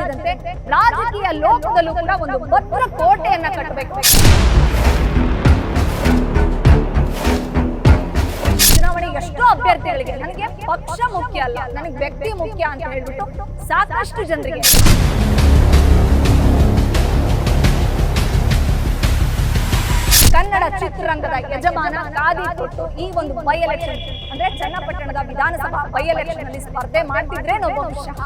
ಸಾಮ್ರಾಜ್ಯದಂತೆ ರಾಜಕೀಯ ಲೋಕದಲ್ಲೂ ಕೂಡ ಒಂದು ಭದ್ರ ಕೋಟೆಯನ್ನ ಕಟ್ಟಬೇಕು. ಚುನಾವಣೆ ಎಷ್ಟೋ ಅಭ್ಯರ್ಥಿಗಳಿಗೆ ನನಗೆ ಪಕ್ಷ ಮುಖ್ಯ ಅಲ್ಲ, ನನಗೆ ವ್ಯಕ್ತಿ ಮುಖ್ಯ ಅಂತ ಹೇಳ್ಬಿಟ್ಟು ಸಾಕಷ್ಟು ಜನರಿಗೆ ಕನ್ನಡ ಚಿತ್ರರಂಗದ ಯಜಮಾನ ಕಾದಿ ಕೊಟ್ಟು ಈ ಒಂದು ಬೈ ಎಲೆಕ್ಷನ್ ಅಂದ್ರೆ ಚನ್ನಪಟ್ಟಣದ ವಿಧಾನಸಭಾ ಬೈ ಎಲೆಕ್ಷನ್ ಅಲ್ಲಿ ಸ್ಪರ್ಧೆ ಮಾಡ್ತಿದ್ರೆ ಬಹುಶಃ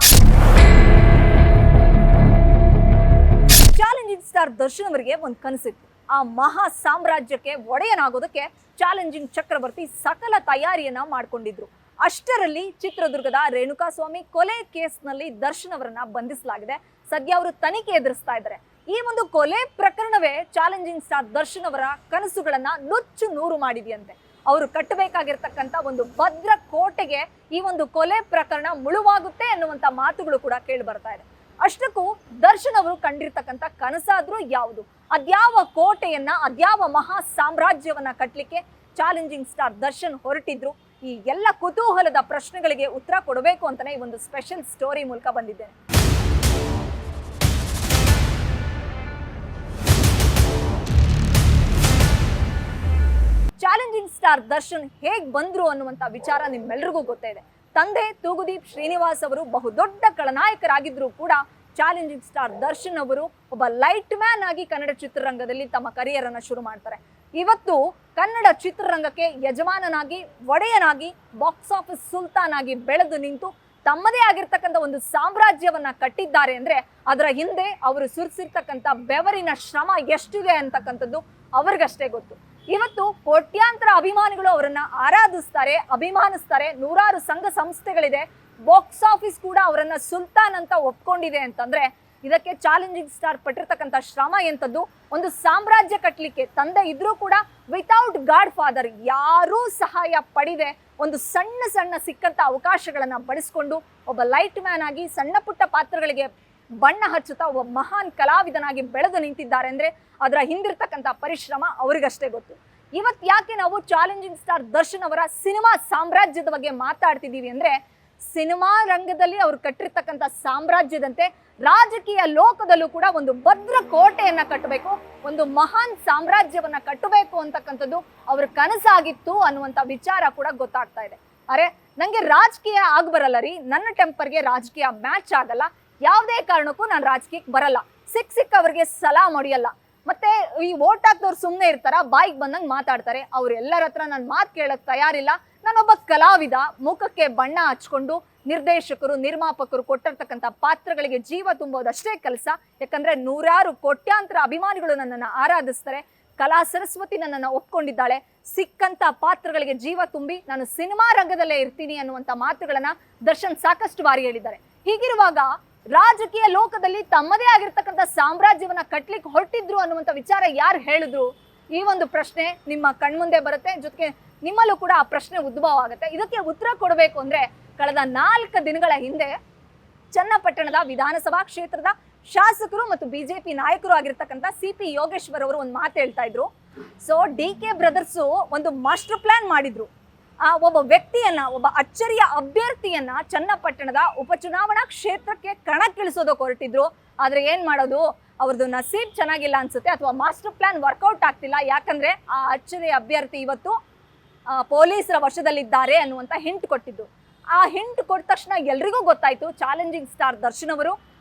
ಚಾಲೆಂಜಿಂಗ್ ಸ್ಟಾರ್ ದರ್ಶನ್ ಅವರಿಗೆ ಒಂದು ಕನಸಿತ್ತು. ಆ ಮಹಾ ಸಾಮ್ರಾಜ್ಯಕ್ಕೆ ಒಡೆಯನಾಗೋದಕ್ಕೆ ಚಾಲೆಂಜಿಂಗ್ ಚಕ್ರವರ್ತಿ ಸಕಲ ತಯಾರಿಯನ್ನ ಮಾಡ್ಕೊಂಡಿದ್ರು. ಅಷ್ಟರಲ್ಲಿ ಚಿತ್ರದುರ್ಗದ ರೇಣುಕಾಸ್ವಾಮಿ ಕೊಲೆ ಕೇಸ್ನಲ್ಲಿ ದರ್ಶನ್ ಅವರನ್ನ ಬಂಧಿಸಲಾಗಿದೆ. ಸದ್ಯ ಅವರು ತನಿಖೆ ಎದುರಿಸ್ತಾ ಇದ್ದಾರೆ. ಈ ಒಂದು ಕೊಲೆ ಪ್ರಕರಣವೇ ಚಾಲೆಂಜಿಂಗ್ ಸ್ಟಾರ್ ದರ್ಶನ್ ಅವರ ಕನಸುಗಳನ್ನ ನುಚ್ಚು ನೂರು ಮಾಡಿದೆಯಂತೆ. ಅವರು ಕಟ್ಟಬೇಕಾಗಿರ್ತಕ್ಕಂಥ ಒಂದು ಭದ್ರ ಕೋಟೆಗೆ ಈ ಒಂದು ಕೊಲೆ ಪ್ರಕರಣ ಮುಳುವಾಗುತ್ತೆ ಅನ್ನುವಂಥ ಮಾತುಗಳು ಕೂಡ ಕೇಳಿ ಬರ್ತಾ ಇದೆ. ಅಷ್ಟಕ್ಕೂ ದರ್ಶನ್ ಅವರು ಕಂಡಿರ್ತಕ್ಕಂಥ ಕನಸಾದ್ರೂ ಯಾವುದು? ಅದ್ಯಾವ ಕೋಟೆಯನ್ನ, ಅದ್ಯಾವ ಮಹಾ ಸಾಮ್ರಾಜ್ಯವನ್ನ ಕಟ್ಟಲಿಕ್ಕೆ ಚಾಲೆಂಜಿಂಗ್ ಸ್ಟಾರ್ ದರ್ಶನ್ ಹೊರಟಿದ್ರು? ಈ ಎಲ್ಲ ಕುತೂಹಲದ ಪ್ರಶ್ನೆಗಳಿಗೆ ಉತ್ತರ ಕೊಡಬೇಕು ಅಂತಾನೆ ಈ ಒಂದು ಸ್ಪೆಷಲ್ ಸ್ಟೋರಿ ಮೂಲಕ ಬಂದಿದ್ದೇನೆ. ಚಾಲೆಂಜಿಂಗ್ ಸ್ಟಾರ್ ದರ್ಶನ್ ಹೇಗ್ ಬಂದ್ರು ಅನ್ನುವಂತ ವಿಚಾರ ನಿಮ್ಮೆಲ್ಲರಿಗೂ ಗೊತ್ತೇ ಇದೆ. ತಂದೆ ತೂಗುದೀಪ್ ಶ್ರೀನಿವಾಸ್ ಅವರು ಬಹುದೊಡ್ಡ ಖಳನಾಯಕರಾಗಿದ್ರು ಕೂಡ ಚಾಲೆಂಜಿಂಗ್ ಸ್ಟಾರ್ ದರ್ಶನ್ ಅವರು ಒಬ್ಬ ಲೈಟ್ ಮ್ಯಾನ್ ಆಗಿ ಕನ್ನಡ ಚಿತ್ರರಂಗದಲ್ಲಿ ತಮ್ಮ ಕರಿಯರ್ ಅನ್ನ ಶುರು ಮಾಡ್ತಾರೆ. ಇವತ್ತು ಕನ್ನಡ ಚಿತ್ರರಂಗಕ್ಕೆ ಯಜಮಾನನಾಗಿ, ಒಡೆಯನಾಗಿ, ಬಾಕ್ಸ್ ಆಫೀಸ್ ಸುಲ್ತಾನ್ ಆಗಿ ಬೆಳೆದು ನಿಂತು ತಮ್ಮದೇ ಆಗಿರ್ತಕ್ಕಂಥ ಒಂದು ಸಾಮ್ರಾಜ್ಯವನ್ನ ಕಟ್ಟಿದ್ದಾರೆ ಅಂದ್ರೆ ಅದರ ಹಿಂದೆ ಅವರು ಸುರಿಸಿರ್ತಕ್ಕಂಥ ಬೆವರಿನ ಶ್ರಮ ಎಷ್ಟಿದೆ ಅಂತಕ್ಕಂಥದ್ದು ಅವ್ರಿಗಷ್ಟೇ ಗೊತ್ತು. ಇವತ್ತು ಕೋಟ್ಯಾಂತರ ಅಭಿಮಾನಿಗಳು ಅವರನ್ನ ಆರಾಧಿಸ್ತಾರೆ, ಅಭಿಮಾನಿಸ್ತಾರೆ. ನೂರಾರು ಸಂಘ ಸಂಸ್ಥೆಗಳಿದೆ, ಬಾಕ್ಸ್ ಆಫೀಸ್ ಕೂಡ ಅವರನ್ನ ಸುಲ್ತಾನ್ ಅಂತ ಒಪ್ಕೊಂಡಿದೆ ಅಂತಂದ್ರೆ ಇದಕ್ಕೆ ಚಾಲೆಂಜಿಂಗ್ ಸ್ಟಾರ್ ಪಟ್ಟಿರ್ತಕ್ಕಂಥ ಶ್ರಮ ಎಂತದ್ದು. ಒಂದು ಸಾಮ್ರಾಜ್ಯ ಕಟ್ಟಲಿಕ್ಕೆ ತಂದೆ ಇದ್ರೂ ಕೂಡ ವಿತೌಟ್ ಗಾಡ್ ಫಾದರ್ ಯಾರೂ ಸಹಾಯ ಪಡೆದೆ ಒಂದು ಸಣ್ಣ ಸಣ್ಣ ಸಿಕ್ಕಂತ ಅವಕಾಶಗಳನ್ನ ಬಳಸ್ಕೊಂಡು ಒಬ್ಬ ಲೈಟ್ ಮ್ಯಾನ್ ಆಗಿ ಸಣ್ಣ ಪುಟ್ಟ ಪಾತ್ರಗಳಿಗೆ ಬಣ್ಣ ಹಚ್ಚುತ್ತಾ ಒಬ್ಬ ಮಹಾನ್ ಕಲಾವಿದನಾಗಿ ಬೆಳೆದು ನಿಂತಿದ್ದಾರೆ ಅಂದ್ರೆ ಅದರ ಹಿಂದಿರ್ತಕ್ಕಂಥ ಪರಿಶ್ರಮ ಅವ್ರಿಗಷ್ಟೇ ಗೊತ್ತು. ಇವತ್ತು ಯಾಕೆ ನಾವು ಚಾಲೆಂಜಿಂಗ್ ಸ್ಟಾರ್ ದರ್ಶನ್ ಅವರ ಸಿನಿಮಾ ಸಾಮ್ರಾಜ್ಯದ ಬಗ್ಗೆ ಮಾತಾಡ್ತಿದ್ದೀವಿ ಅಂದ್ರೆ ಸಿನಿಮಾ ರಂಗದಲ್ಲಿ ಅವ್ರು ಕಟ್ಟಿರ್ತಕ್ಕಂಥ ಸಾಮ್ರಾಜ್ಯದಂತೆ ರಾಜಕೀಯ ಲೋಕದಲ್ಲೂ ಕೂಡ ಒಂದು ಭದ್ರ ಕೋಟೆಯನ್ನ ಕಟ್ಟಬೇಕು, ಒಂದು ಮಹಾನ್ ಸಾಮ್ರಾಜ್ಯವನ್ನ ಕಟ್ಟಬೇಕು ಅಂತಕ್ಕಂಥದ್ದು ಅವ್ರ ಕನಸಾಗಿತ್ತು ಅನ್ನುವಂಥ ವಿಚಾರ ಕೂಡ ಗೊತ್ತಾಗ್ತಾ ಇದೆ. ಅರೆ ನಂಗೆ ರಾಜಕೀಯ ಆಗ್ಬರಲ್ಲ ರೀ, ನನ್ನ ಟೆಂಪರ್ಗೆ ರಾಜಕೀಯ ಮ್ಯಾಚ್ ಆಗಲ್ಲ, ಯಾವುದೇ ಕಾರಣಕ್ಕೂ ನಾನು ರಾಜಕೀಯಕ್ಕೆ ಬರಲ್ಲ, ಸಿಕ್ಕ ಅವ್ರಿಗೆ ಸಲಾ ಹೊಡಿಯಲ್ಲ, ಮತ್ತೆ ಈ ಓಟ್ ಹಾಕ್ದವ್ರು ಸುಮ್ಮನೆ ಇರ್ತಾರ, ಬಾಯಿಗೆ ಬಂದಂಗೆ ಮಾತಾಡ್ತಾರೆ, ಅವ್ರೆಲ್ಲರ ಹತ್ರ ನಾನು ಮಾತು ಕೇಳಕ್ ತಯಾರಿಲ್ಲ, ನಾನೊಬ್ಬ ಕಲಾವಿದ, ಮುಖಕ್ಕೆ ಬಣ್ಣ ಹಚ್ಕೊಂಡು ನಿರ್ದೇಶಕರು ನಿರ್ಮಾಪಕರು ಕೊಟ್ಟಿರ್ತಕ್ಕಂಥ ಪಾತ್ರಗಳಿಗೆ ಜೀವ ತುಂಬೋದಷ್ಟೇ ಕೆಲಸ. ಯಾಕಂದ್ರೆ ನೂರಾರು ಕೋಟ್ಯಾಂತರ ಅಭಿಮಾನಿಗಳು ನನ್ನನ್ನು ಆರಾಧಿಸ್ತಾರೆ, ಕಲಾ ಸರಸ್ವತಿ ನನ್ನನ್ನು ಒಪ್ಕೊಂಡಿದ್ದಾಳೆ, ಸಿಕ್ಕಂತ ಪಾತ್ರಗಳಿಗೆ ಜೀವ ತುಂಬಿ ನಾನು ಸಿನಿಮಾ ರಂಗದಲ್ಲೇ ಇರ್ತೀನಿ ಅನ್ನುವಂಥ ಮಾತುಗಳನ್ನ ದರ್ಶನ್ ಸಾಕಷ್ಟು ಬಾರಿ ಹೇಳಿದ್ದಾರೆ. ಹೀಗಿರುವಾಗ ರಾಜಕೀಯ ಲೋಕದಲ್ಲಿ ತಮ್ಮದೇ ಆಗಿರ್ತಕ್ಕಂಥ ಸಾಮ್ರಾಜ್ಯವನ್ನ ಕಟ್ಲಿಕ್ಕೆ ಹೊರಟಿದ್ರು ಅನ್ನುವಂಥ ವಿಚಾರ ಯಾರು ಹೇಳಿದ್ರು? ಈ ಒಂದು ಪ್ರಶ್ನೆ ನಿಮ್ಮ ಕಣ್ಮುಂದೆ ಬರುತ್ತೆ, ಜೊತೆಗೆ ನಿಮ್ಮಲ್ಲೂ ಕೂಡ ಆ ಪ್ರಶ್ನೆ ಉದ್ಭವ ಆಗುತ್ತೆ. ಇದಕ್ಕೆ ಉತ್ತರ ಕೊಡಬೇಕು ಅಂದ್ರೆ ಕಳೆದ 4 ದಿನಗಳ ಹಿಂದೆ ಚನ್ನಪಟ್ಟಣದ ವಿಧಾನಸಭಾ ಕ್ಷೇತ್ರದ ಶಾಸಕರು ಮತ್ತು ಬಿಜೆಪಿ ನಾಯಕರು ಆಗಿರ್ತಕ್ಕಂಥ CP ಯೋಗೇಶ್ವರ್ ಅವರು ಒಂದು ಮಾತು ಹೇಳ್ತಾ ಇದ್ರು. ಸೊ DK ಬ್ರದರ್ಸು ಒಂದು ಮಾಸ್ಟರ್ ಪ್ಲಾನ್ ಮಾಡಿದ್ರು. ಒಬ್ಬ ವ್ಯಕ್ತಿಯನ್ನ, ಒಬ್ಬ ಅಚ್ಚರಿಯ ಅಭ್ಯರ್ಥಿಯನ್ನ ಚನ್ನಪಟ್ಟಣದ ಉಪಚುನಾವಣಾ ಕ್ಷೇತ್ರಕ್ಕೆ ಕಣಕ್ಕಿಳಿಸೋದಕ್ಕೆ ಹೊರಟಿದ್ರು. ಆದ್ರೆ ಏನ್ ಮಾಡೋದು, ಅವ್ರದ್ದು ನಸೀಬ್ ಚೆನ್ನಾಗಿಲ್ಲ ಅನ್ಸುತ್ತೆ, ಅಥವಾ ಮಾಸ್ಟರ್ ಪ್ಲಾನ್ ವರ್ಕೌಟ್ ಆಗ್ತಿಲ್ಲ. ಯಾಕಂದ್ರೆ ಆ ಅಚ್ಚರಿಯ ಅಭ್ಯರ್ಥಿ ಇವತ್ತು ಪೊಲೀಸರ ವಶದಲ್ಲಿದ್ದಾರೆ ಅನ್ನುವಂಥ ಹಿಂಟ್ ಕೊಟ್ಟಿದ್ದು. ಆ ಹಿಂಟ್ ಕೊಟ್ಟ ತಕ್ಷಣ ಎಲ್ರಿಗೂ ಗೊತ್ತಾಯ್ತು ಚಾಲೆಂಜಿಂಗ್ ಸ್ಟಾರ್ ದರ್ಶನ್ ಅವರು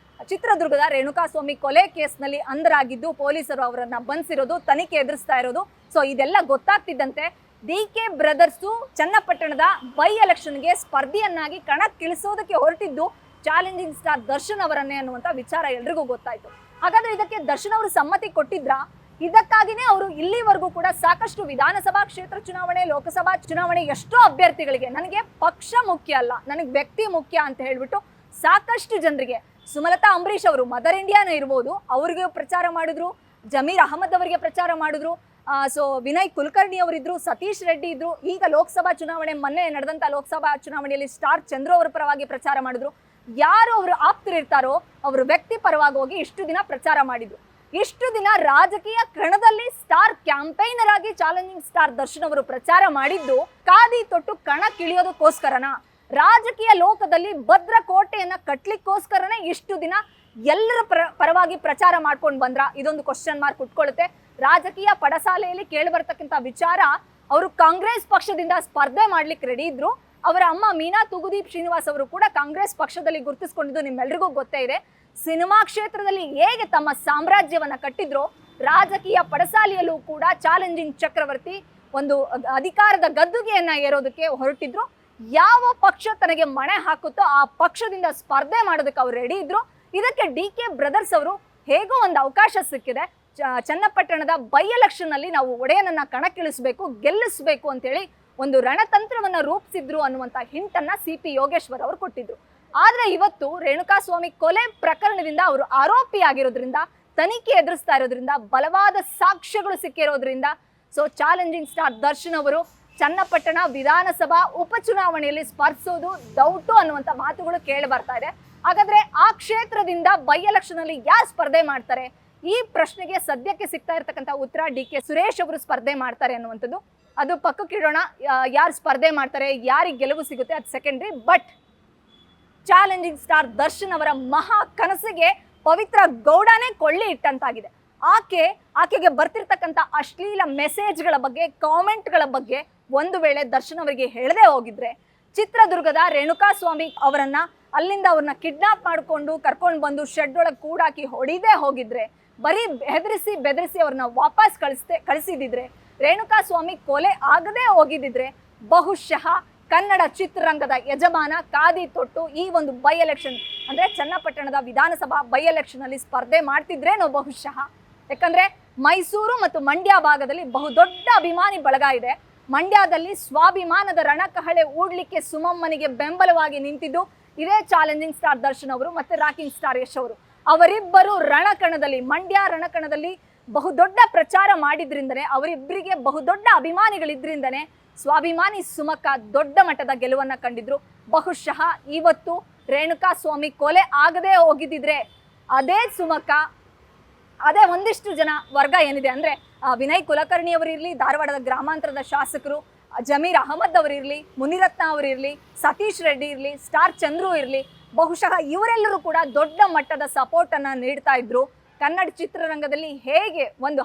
ಚಿತ್ರದುರ್ಗದ ರೇಣುಕಾಸ್ವಾಮಿ ಕೊಲೆ ಕೇಸ್ನಲ್ಲಿ ಅಂಧರಾಗಿದ್ದು ಪೊಲೀಸರು ಅವರನ್ನ ಬಂಧಿಸಿರೋದು, ತನಿಖೆ ಎದುರಿಸ್ತಾ ಇರೋದು. ಸೊ ಇದೆಲ್ಲ ಗೊತ್ತಾಗ್ತಿದ್ದಂತೆ DK ಬ್ರದರ್ಸು ಚನ್ನಪಟ್ಟಣದ ಬೈ ಎಲೆಕ್ಷನ್ಗೆ ಸ್ಪರ್ಧಿಯನ್ನಾಗಿ ಕಣಕ್ಕಿಳಿಸೋದಕ್ಕೆ ಹೊರಟಿದ್ದು ಚಾಲೆಂಜಿಂಗ್ ಸ್ಟಾರ್ ದರ್ಶನ್ ಅವರನ್ನೇ ಅನ್ನುವಂಥ ವಿಚಾರ ಎಲ್ರಿಗೂ ಗೊತ್ತಾಯ್ತು. ಹಾಗಾದ್ರೆ ಇದಕ್ಕೆ ದರ್ಶನ್ ಅವರು ಸಮ್ಮತಿ ಕೊಟ್ಟಿದ್ರಾ? ಇದಕ್ಕಾಗಿನೇ ಅವರು ಇಲ್ಲಿವರೆಗೂ ಕೂಡ ಸಾಕಷ್ಟು ವಿಧಾನಸಭಾ ಕ್ಷೇತ್ರ ಚುನಾವಣೆ, ಲೋಕಸಭಾ ಚುನಾವಣೆ ಎಷ್ಟೋ ಅಭ್ಯರ್ಥಿಗಳಿಗೆ ನನಗೆ ಪಕ್ಷ ಮುಖ್ಯ ಅಲ್ಲ, ನನಗೆ ವ್ಯಕ್ತಿ ಮುಖ್ಯ ಅಂತ ಹೇಳ್ಬಿಟ್ಟು ಸಾಕಷ್ಟು ಜನರಿಗೆ, ಸುಮಲತಾ ಅಂಬರೀಶ್ ಅವರು ಮದರ್ ಇಂಡಿಯಾನ ಇರ್ಬೋದು, ಅವ್ರಿಗೆ ಪ್ರಚಾರ ಮಾಡಿದ್ರು, ಜಮೀರ್ ಅಹಮದ್ ಅವರಿಗೆ ಪ್ರಚಾರ ಮಾಡಿದ್ರು, ಸೊ ವಿನಯ್ ಕುಲಕರ್ಣಿ ಅವರಿದ್ರು, ಸತೀಶ್ ರೆಡ್ಡಿ ಇದ್ರು. ಈಗ ಲೋಕಸಭಾ ಚುನಾವಣೆ, ಮೊನ್ನೆ ನಡೆದಂತ ಲೋಕಸಭಾ ಚುನಾವಣೆಯಲ್ಲಿ ಸ್ಟಾರ್ ಚಂದ್ರು ಅವರ ಪರವಾಗಿ ಪ್ರಚಾರ ಮಾಡಿದ್ರು. ಯಾರು ಅವರು ಆಪ್ತರಿರ್ತಾರೋ ಅವರು ವ್ಯಕ್ತಿ ಪರವಾಗಿ ಹೋಗಿ ಇಷ್ಟು ದಿನ ಪ್ರಚಾರ ಮಾಡಿದ್ರು. ಇಷ್ಟು ದಿನ ರಾಜಕೀಯ ಕಣದಲ್ಲಿ ಸ್ಟಾರ್ ಕ್ಯಾಂಪೈನರ್ ಆಗಿ ಚಾಲೆಂಜಿಂಗ್ ಸ್ಟಾರ್ ದರ್ಶನ್ ಅವರು ಪ್ರಚಾರ ಮಾಡಿದ್ದು ಕಾದಿ ತೊಟ್ಟು ಕಣಕ್ಕಿಳಿಯೋದಕ್ಕೋಸ್ಕರನ? ರಾಜಕೀಯ ಲೋಕದಲ್ಲಿ ಭದ್ರ ಕೋಟೆಯನ್ನ ಕಟ್ಲಿಕ್ಕೋಸ್ಕರನೇ ಇಷ್ಟು ದಿನ ಎಲ್ಲರ ಪರವಾಗಿ ಪ್ರಚಾರ ಮಾಡ್ಕೊಂಡು ಬಂದ್ರ? ಇದೊಂದು ಕ್ವಶನ್ ಮಾರ್ಕ್ ಉಟ್ಕೊಳ್ಳುತ್ತೆ. ರಾಜಕೀಯ ಪಡಸಾಲೆಯಲ್ಲಿ ಕೇಳಿ ಬರ್ತಕ್ಕಂಥ ವಿಚಾರ, ಅವರು ಕಾಂಗ್ರೆಸ್ ಪಕ್ಷದಿಂದ ಸ್ಪರ್ಧೆ ಮಾಡ್ಲಿಕ್ಕೆ ರೆಡಿ ಇದ್ರು. ಅವರ ಅಮ್ಮ ಮೀನಾ ತೂಗುದೀಪ್ ಶ್ರೀನಿವಾಸ್ ಅವರು ಕೂಡ ಕಾಂಗ್ರೆಸ್ ಪಕ್ಷದಲ್ಲಿ ಗುರುತಿಸಿಕೊಂಡಿದ್ದು ನಿಮ್ಮೆಲ್ರಿಗೂ ಗೊತ್ತೇ ಇದೆ. ಸಿನಿಮಾ ಕ್ಷೇತ್ರದಲ್ಲಿ ಹೇಗೆ ತಮ್ಮ ಸಾಮ್ರಾಜ್ಯವನ್ನ ಕಟ್ಟಿದ್ರು, ರಾಜಕೀಯ ಪಡಸಾಲೆಯಲ್ಲೂ ಕೂಡ ಚಾಲೆಂಜಿಂಗ್ ಚಕ್ರವರ್ತಿ ಒಂದು ಅಧಿಕಾರದ ಗದ್ದುಗೆಯನ್ನ ಏರೋದಕ್ಕೆ ಹೊರಟಿದ್ರು. ಯಾವ ಪಕ್ಷ ತನಗೆ ಮಣೆ ಹಾಕುತ್ತೋ ಆ ಪಕ್ಷದಿಂದ ಸ್ಪರ್ಧೆ ಮಾಡೋದಕ್ಕೆ ಅವ್ರು ರೆಡಿ ಇದ್ರು. ಇದಕ್ಕೆ DK ಬ್ರದರ್ಸ್ ಅವರು ಹೇಗೋ ಒಂದು ಅವಕಾಶ ಸಿಕ್ಕಿದೆ, ಚನ್ನಪಟ್ಟಣದ ಬೈ ಎಲೆಕ್ಷನ್ ಅಲ್ಲಿ ನಾವು ಒಡೆಯನನ್ನ ಕಣಕ್ಕಿಳಿಸಬೇಕು, ಗೆಲ್ಲಿಸಬೇಕು ಅಂತೇಳಿ ಒಂದು ರಣತಂತ್ರವನ್ನ ರೂಪಿಸಿದ್ರು ಅನ್ನುವಂತ ಹಿಂಟನ್ನ CP ಯೋಗೇಶ್ವರ್ ಅವರು ಕೊಟ್ಟಿದ್ರು. ಆದ್ರೆ ಇವತ್ತು ರೇಣುಕಾಸ್ವಾಮಿ ಕೊಲೆ ಪ್ರಕರಣದಿಂದ ಅವರು ಆರೋಪಿಯಾಗಿರೋದ್ರಿಂದ, ತನಿಖೆ ಎದುರಿಸ್ತಾ ಇರೋದ್ರಿಂದ, ಬಲವಾದ ಸಾಕ್ಷ್ಯಗಳು ಸಿಕ್ಕಿರೋದ್ರಿಂದ ಸೊ ಚಾಲೆಂಜಿಂಗ್ ಸ್ಟಾರ್ ದರ್ಶನ್ ಅವರು ಚನ್ನಪಟ್ಟಣ ವಿಧಾನಸಭಾ ಉಪಚುನಾವಣೆಯಲ್ಲಿ ಸ್ಪರ್ಧಿಸೋದು ಡೌಟು ಅನ್ನುವಂಥ ಮಾತುಗಳು ಕೇಳಿ ಬರ್ತಾ ಇದೆ. ಹಾಗಾದ್ರೆ ಆ ಕ್ಷೇತ್ರದಿಂದ ಬೈ ಎಲೆಕ್ಷನ್ ಅಲ್ಲಿ ಯಾರು ಸ್ಪರ್ಧೆ ಮಾಡ್ತಾರೆ? ಈ ಪ್ರಶ್ನೆಗೆ ಸದ್ಯಕ್ಕೆ ಸಿಗ್ತಾ ಇರ್ತಕ್ಕಂಥ ಉತ್ತರ DK ಸುರೇಶ್ ಅವರು ಸ್ಪರ್ಧೆ ಮಾಡ್ತಾರೆ ಅನ್ನುವಂಥದ್ದು. ಅದು ಪಕ್ಕಕ್ಕಿಡೋಣ, ಯಾರು ಸ್ಪರ್ಧೆ ಮಾಡ್ತಾರೆ, ಯಾರಿಗೆ ಗೆಲುವು ಸಿಗುತ್ತೆ ಅದು secondary. But challenging star Darshan ಅವರ ಮಹಾ ಕನಸಿಗೆ ಪವಿತ್ರ ಗೌಡನೇ ಕೊಳ್ಳಿ ಇಟ್ಟಂತಾಗಿದೆ. ಆಕೆಗೆ ಬರ್ತಿರ್ತಕ್ಕಂಥ ಅಶ್ಲೀಲ ಮೆಸೇಜ್ಗಳ ಬಗ್ಗೆ, ಕಾಮೆಂಟ್ಗಳ ಬಗ್ಗೆ ಒಂದು ವೇಳೆ ದರ್ಶನ್ ಅವರಿಗೆ ಹೇಳದೆ ಹೋಗಿದ್ರೆ, ಚಿತ್ರದುರ್ಗದ ರೇಣುಕಾಸ್ವಾಮಿ ಅವರನ್ನ ಅಲ್ಲಿಂದ ಅವ್ರನ್ನ ಕಿಡ್ನಾಪ್ ಮಾಡಿಕೊಂಡು ಕರ್ಕೊಂಡು ಬಂದು ಶೆಡ್ ಒಳಗೆ ಕೂಡಾಕಿ ಹೊಡಿದೇ ಹೋಗಿದ್ರೆ, ಬರೀ ಹೆದರಿಸಿ ಬೆದರಿಸಿ ಅವ್ರನ್ನ ವಾಪಸ್ ಕಳಿಸಿದಿದ್ರೆ, ರೇಣುಕಾಸ್ವಾಮಿ ಕೊಲೆ ಆಗದೆ ಹೋಗಿದ್ದಿದ್ರೆ, ಬಹುಶಃ ಕನ್ನಡ ಚಿತ್ರರಂಗದ ಯಜಮಾನ ಕಾದಿ ತೊಟ್ಟು ಈ ಒಂದು ಬೈ ಎಲೆಕ್ಷನ್ ಅಂದ್ರೆ ಚನ್ನಪಟ್ಟಣದ ವಿಧಾನಸಭಾ ಬೈ ಎಲೆಕ್ಷನ್ ಅಲ್ಲಿ ಸ್ಪರ್ಧೆ ಮಾಡ್ತಿದ್ರೇನೋ ಬಹುಶಃ. ಯಾಕಂದ್ರೆ ಮೈಸೂರು ಮತ್ತು ಮಂಡ್ಯ ಭಾಗದಲ್ಲಿ ಬಹುದೊಡ್ಡ ಅಭಿಮಾನಿ ಬಳಗ ಇದೆ. ಮಂಡ್ಯದಲ್ಲಿ ಸ್ವಾಭಿಮಾನದ ರಣಕಹಳೆ ಊಡ್ಲಿಕ್ಕೆ ಸುಮಮ್ಮನಿಗೆ ಬೆಂಬಲವಾಗಿ ನಿಂತಿದ್ದು ಇದೇ ಚಾಲೆಂಜಿಂಗ್ ಸ್ಟಾರ್ ದರ್ಶನ್ ಅವರು ಮತ್ತೆ ರಾಕಿಂಗ್ ಸ್ಟಾರ್ ಯಶ್ ಅವರು. ಅವರಿಬ್ಬರು ರಣಕಣದಲ್ಲಿ, ಮಂಡ್ಯ ರಣಕಣದಲ್ಲಿ ಬಹುದೊಡ್ಡ ಪ್ರಚಾರ ಮಾಡಿದ್ರಿಂದನೇ, ಅವರಿಬ್ಬರಿಗೆ ಬಹುದೊಡ್ಡ ಅಭಿಮಾನಿಗಳಿದ್ರಿಂದನೇ ಸ್ವಾಭಿಮಾನಿ ಸುಮಕ್ಕ ದೊಡ್ಡ ಮಟ್ಟದ ಗೆಲುವನ್ನ ಕಂಡಿದ್ರು. ಬಹುಶಃ ಇವತ್ತು ರೇಣುಕಾಸ್ವಾಮಿ ಕೊಲೆ ಆಗದೆ ಹೋಗಿದ್ದಿದ್ರೆ ಅದೇ ಸುಮಕ್ಕ, ಅದೇ ಒಂದಿಷ್ಟು ಜನ ವರ್ಗ ಏನಿದೆ ಅಂದ್ರೆ ವಿನಯ್ ಕುಲಕರ್ಣಿ ಅವರಿರ್ಲಿ, ಧಾರವಾಡದ ಗ್ರಾಮಾಂತರದ ಶಾಸಕರು ಜಮೀರ್ ಅಹಮದ್ ಅವರಿರ್ಲಿ, ಮುನಿರತ್ನ ಅವರಿರ್ಲಿ, ಸತೀಶ್ ರೆಡ್ಡಿ ಇರ್ಲಿ, ಸ್ಟಾರ್ ಚಂದ್ರು ಇರ್ಲಿ, ಬಹುಶಃ ಇವರೆಲ್ಲರೂ ಕೂಡ ದೊಡ್ಡ ಮಟ್ಟದ ಸಪೋರ್ಟ್ ಅನ್ನ ನೀಡ್ತಾ ಇದ್ರು. ಕನ್ನಡ ಚಿತ್ರರಂಗದಲ್ಲಿ ಹೇಗೆ ಒಂದು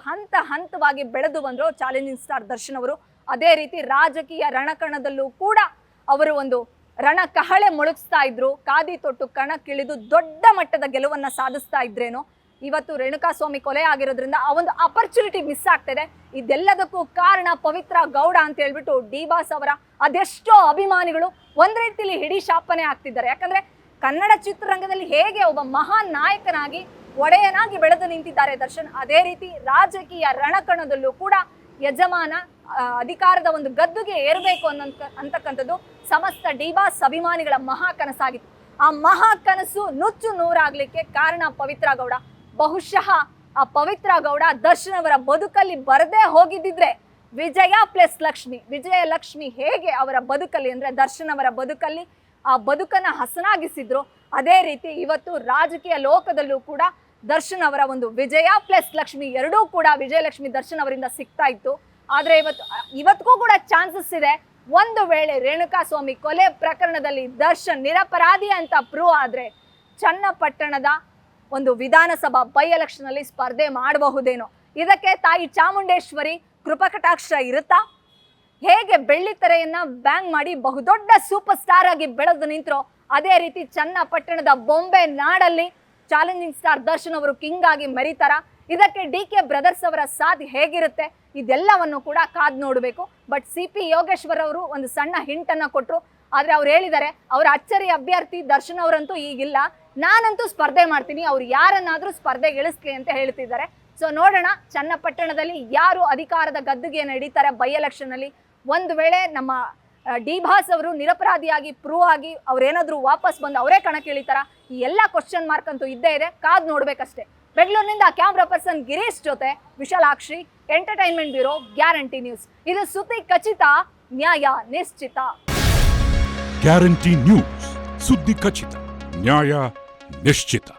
ಹಂತವಾಗಿ ಬೆಳೆದು ಬಂದ್ರು ಚಾಲೆಂಜಿಂಗ್ ಸ್ಟಾರ್ ದರ್ಶನ್ ಅವರು, ಅದೇ ರೀತಿ ರಾಜಕೀಯ ರಣಕಣದಲ್ಲೂ ಕೂಡ ಅವರು ಒಂದು ರಣ ಕಹಳೆ ಮೊಳಗಿಸ್ತಾ ಇದ್ರು. ಕಾದಿ ತೊಟ್ಟು ಕಣಕ್ಕಿಳಿದು ದೊಡ್ಡ ಮಟ್ಟದ ಗೆಲುವನ್ನ ಸಾಧಿಸ್ತಾ ಇದ್ರೇನೋ. ಇವತ್ತು ರೇಣುಕಾಸ್ವಾಮಿ ಕೊಲೆ ಆಗಿರೋದ್ರಿಂದ ಆ ಒಂದು ಅಪರ್ಚುನಿಟಿ ಮಿಸ್ ಆಗ್ತಿದೆ. ಇದೆಲ್ಲದಕ್ಕೂ ಕಾರಣ ಪವಿತ್ರ ಗೌಡ ಅಂತ ಹೇಳ್ಬಿಟ್ಟು ಡಿ.ಬಾಸ್ ಅವರ ಅದೆಷ್ಟೋ ಅಭಿಮಾನಿಗಳು ಒಂದ್ ರೀತಿಲಿ ಹಿಡಿ ಶಾಪನೆ ಆಗ್ತಿದ್ದಾರೆ. ಯಾಕಂದ್ರೆ ಕನ್ನಡ ಚಿತ್ರರಂಗದಲ್ಲಿ ಹೇಗೆ ಒಬ್ಬ ಮಹಾನ್ ನಾಯಕನಾಗಿ ಒಡೆಯನಾಗಿ ಬೆಳೆದು ನಿಂತಿದ್ದಾರೆ ದರ್ಶನ್, ಅದೇ ರೀತಿ ರಾಜಕೀಯ ರಣಕಣದಲ್ಲೂ ಕೂಡ ಯಜಮಾನ ಅಧಿಕಾರದ ಒಂದು ಗದ್ದುಗೆ ಏರಬೇಕು ಅಂತಕ್ಕಂಥದ್ದು ಸಮಸ್ತ ಡಿ.ಬಾಸ್ ಅಭಿಮಾನಿಗಳ ಮಹಾ ಕನಸಾಗಿತ್ತು. ಆ ಮಹಾ ಕನಸು ನುಚ್ಚು ನೂರಾಗ್ಲಿಕ್ಕೆ ಕಾರಣ ಪವಿತ್ರ ಗೌಡ. ಬಹುಶಃ ಆ ಪವಿತ್ರ ಗೌಡ ದರ್ಶನ್ ಅವರ ಬದುಕಲ್ಲಿ ಬರದೇ ಹೋಗಿದ್ದಿದ್ರೆ ವಿಜಯ ಪ್ಲಸ್ ಲಕ್ಷ್ಮಿ, ವಿಜಯಲಕ್ಷ್ಮಿ ಹೇಗೆ ಅವರ ಬದುಕಲ್ಲಿ ಅಂದ್ರೆ ದರ್ಶನ್ ಅವರ ಬದುಕಲ್ಲಿ ಆ ಬದುಕನ್ನ ಹಸನಾಗಿಸಿದ್ರು, ಅದೇ ರೀತಿ ಇವತ್ತು ರಾಜಕೀಯ ಲೋಕದಲ್ಲೂ ಕೂಡ ದರ್ಶನ್ ಅವರ ಒಂದು ವಿಜಯ ಪ್ಲಸ್ ಲಕ್ಷ್ಮಿ ಎರಡೂ ಕೂಡ ವಿಜಯಲಕ್ಷ್ಮಿ ದರ್ಶನ್ ಅವರಿಂದ ಸಿಗ್ತಾ ಇತ್ತು. ಆದ್ರೆ ಇವತ್ತಿಗೂ ಕೂಡ ಚಾನ್ಸಸ್ ಇದೆ, ಒಂದು ವೇಳೆ ರೇಣುಕಾಸ್ವಾಮಿ ಕೊಲೆ ಪ್ರಕರಣದಲ್ಲಿ ದರ್ಶನ್ ನಿರಪರಾಧಿ ಅಂತ ಪ್ರೂವ್ ಆದ್ರೆ ಚನ್ನಪಟ್ಟಣದ ಒಂದು ವಿಧಾನಸಭಾ ಬೈ ಎಲೆಕ್ಷನ್ ಅಲ್ಲಿ ಸ್ಪರ್ಧೆ ಮಾಡಬಹುದೇನೋ. ಇದಕ್ಕೆ ತಾಯಿ ಚಾಮುಂಡೇಶ್ವರಿ ಕೃಪಕಟಾಕ್ಷ ಇರುತ್ತಾ? ಹೇಗೆ ಬೆಳ್ಳಿ ತೆರೆಯನ್ನ ಬ್ಯಾಂಗ್ ಮಾಡಿ ಬಹುದೊಡ್ಡ ಸೂಪರ್ ಸ್ಟಾರ್ ಆಗಿ ಬೆಳೆದು ನಿಂತರೋ ಅದೇ ರೀತಿ ಚನ್ನಪಟ್ಟಣದ ಬೊಂಬೆ ನಾಡಲ್ಲಿ ಚಾಲೆಂಜಿಂಗ್ ಸ್ಟಾರ್ ದರ್ಶನ್ ಅವರು ಕಿಂಗ್ ಆಗಿ ಮೆರೀತಾರ? ಇದಕ್ಕೆ DK ಬ್ರದರ್ಸ್ ಅವರ ಸಾಥ್ ಹೇಗಿರುತ್ತೆ ಇದೆಲ್ಲವನ್ನು ಕೂಡ ಕಾದ್ ನೋಡಬೇಕು. ಬಟ್ CP ಯೋಗೇಶ್ವರ್ ಅವರು ಒಂದು ಸಣ್ಣ ಹಿಂಟ್ ಅನ್ನ ಕೊಟ್ಟರು. ಆದ್ರೆ ಅವ್ರು ಹೇಳಿದ್ದಾರೆ ಅವರ ಅಚ್ಚರಿ ಅಭ್ಯರ್ಥಿ ದರ್ಶನ್ ಅವರಂತೂ ಈಗಿಲ್ಲ, ನಾನಂತೂ ಸ್ಪರ್ಧೆ ಮಾಡ್ತೀನಿ, ಅವ್ರು ಯಾರನ್ನಾದ್ರೂ ಸ್ಪರ್ಧೆಗೆ ಇಳಿಸ್ಲಿ ಅಂತ ಹೇಳ್ತಿದ್ದಾರೆ. ಸೊ ನೋಡೋಣ ಚನ್ನಪಟ್ಟಣದಲ್ಲಿ ಯಾರು ಅಧಿಕಾರದ ಗದ್ದುಗೆಯನ್ನು ಹಿಡಿತಾರೆ ಬೈ ಎಲೆಕ್ಷನ್ ಅಲ್ಲಿ. ಒಂದು ವೇಳೆ ನಮ್ಮ ಡಿ.ಬಾಸ್ ಅವರು ನಿರಪರಾಧಿಯಾಗಿ ಪ್ರೂವ್ ಆಗಿ ಅವ್ರೇನಾದ್ರೂ ವಾಪಸ್ ಬಂದು ಅವರೇ ಕಣಕ್ಕಿಳಿತಾರ? ಈ ಎಲ್ಲ ಕ್ವಶನ್ ಮಾರ್ಕ್ ಅಂತೂ ಇದ್ದೇ ಇದೆ, ಕಾದ್ ನೋಡ್ಬೇಕಷ್ಟೇ. ಬೆಂಗಳೂರಿನಿಂದ ಕ್ಯಾಮ್ರಾ ಪರ್ಸನ್ ಗಿರೀಶ್ ಜೊತೆ Vishalakshi, entertainment bureau, guarantee news. ಇದು ಸುದ್ದಿ ಖಚಿತ, ನ್ಯಾಯ ನಿಶ್ಚಿತ. ಗ್ಯಾರಂಟಿ ನ್ಯೂಸ್, ಸುದ್ದಿ ಖಚಿತ, ನ್ಯಾಯ ನಿಶ್ಚಿತ.